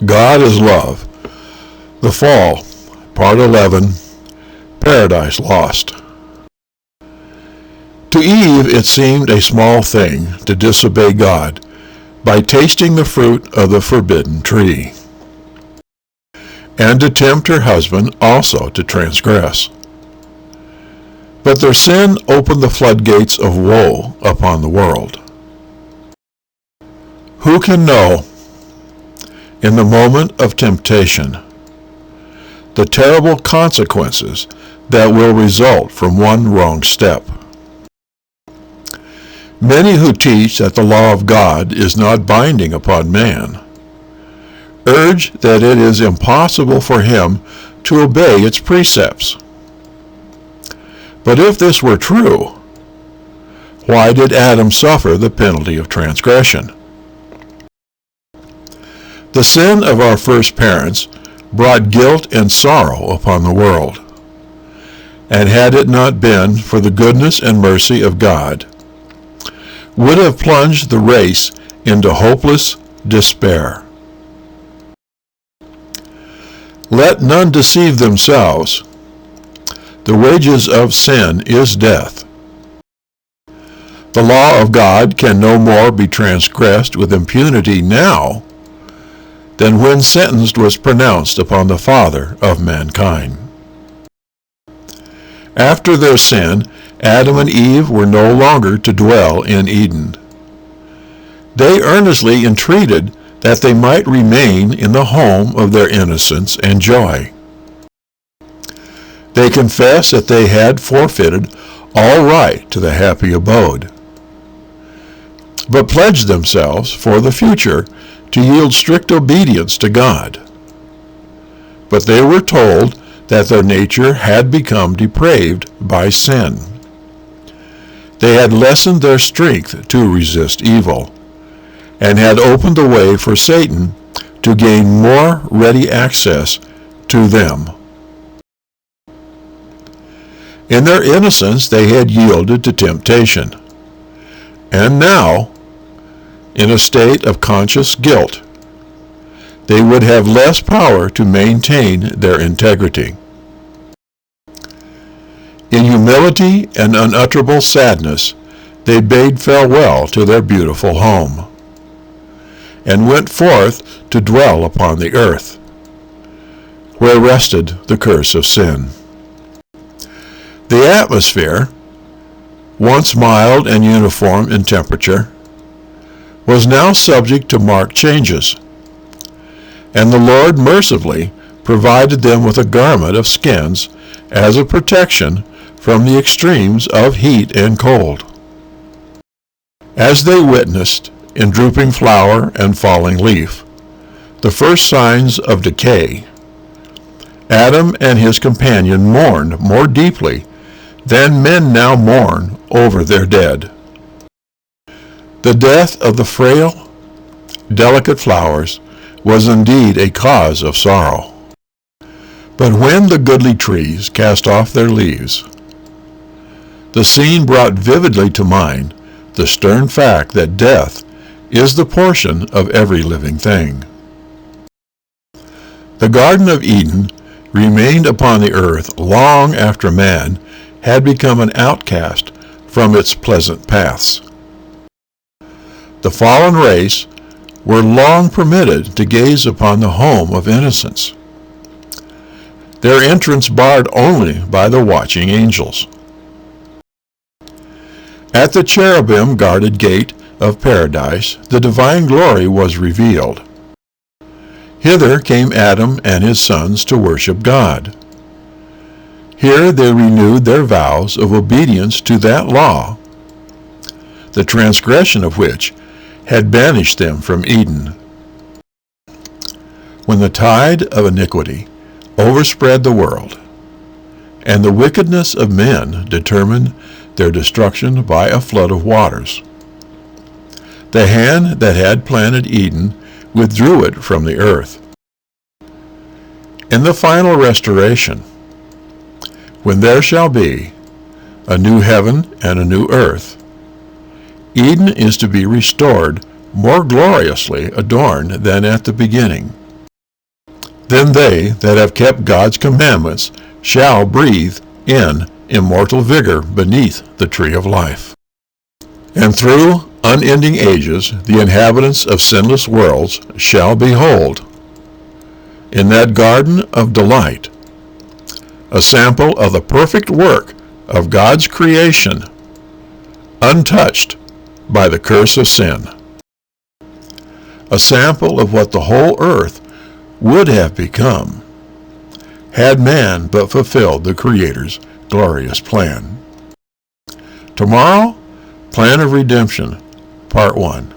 God is love. The Fall, Part 11, Paradise Lost. To Eve it seemed a small thing to disobey God by tasting the fruit of the forbidden tree, and to tempt her husband also to transgress. But their sin opened the floodgates of woe upon the world. Who can know, in the moment of temptation, the terrible consequences that will result from one wrong step? Many who teach that the law of God is not binding upon man urge that it is impossible for him to obey its precepts. But if this were true, why did Adam suffer the penalty of transgression? The sin of our first parents brought guilt and sorrow upon the world, and had it not been for the goodness and mercy of God, would have plunged the race into hopeless despair. Let none deceive themselves. The wages of sin is death. The law of God can no more be transgressed with impunity now than when sentence was pronounced upon the father of mankind. After their sin, Adam and Eve were no longer to dwell in Eden. They earnestly entreated that they might remain in the home of their innocence and joy. They confessed that they had forfeited all right to the happy abode, but pledged themselves for the future to yield strict obedience to God. But they were told that their nature had become depraved by sin. They had lessened their strength to resist evil, and had opened the way for Satan to gain more ready access to them. In their innocence they had yielded to temptation, and now, in a state of conscious guilt, they would have less power to maintain their integrity. In humility and unutterable sadness, they bade farewell to their beautiful home, and went forth to dwell upon the earth, where rested the curse of sin. The atmosphere, once mild and uniform in temperature, was now subject to marked changes, and the Lord mercifully provided them with a garment of skins as a protection from the extremes of heat and cold. As they witnessed, in drooping flower and falling leaf, the first signs of decay, Adam and his companion mourned more deeply than men now mourn over their dead. The death of the frail, delicate flowers was indeed a cause of sorrow. But when the goodly trees cast off their leaves, the scene brought vividly to mind the stern fact that death is the portion of every living thing. The Garden of Eden remained upon the earth long after man had become an outcast from its pleasant paths. The fallen race were long permitted to gaze upon the home of innocence, their entrance barred only by the watching angels. At the cherubim-guarded gate of paradise, the divine glory was revealed. Hither came Adam and his sons to worship God. Here they renewed their vows of obedience to that law, the transgression of which had banished them from Eden. When the tide of iniquity overspread the world, and the wickedness of men determined their destruction by a flood of waters, the hand that had planted Eden withdrew it from the earth. In the final restoration, when there shall be a new heaven and a new earth, Eden is to be restored more gloriously adorned than at the beginning. Then they that have kept God's commandments shall breathe in immortal vigor beneath the tree of life. And through unending ages the inhabitants of sinless worlds shall behold, in that garden of delight, a sample of the perfect work of God's creation, untouched by the curse of sin. A sample of what the whole earth would have become had man but fulfilled the Creator's glorious plan. Tomorrow, Plan of Redemption, Part 1.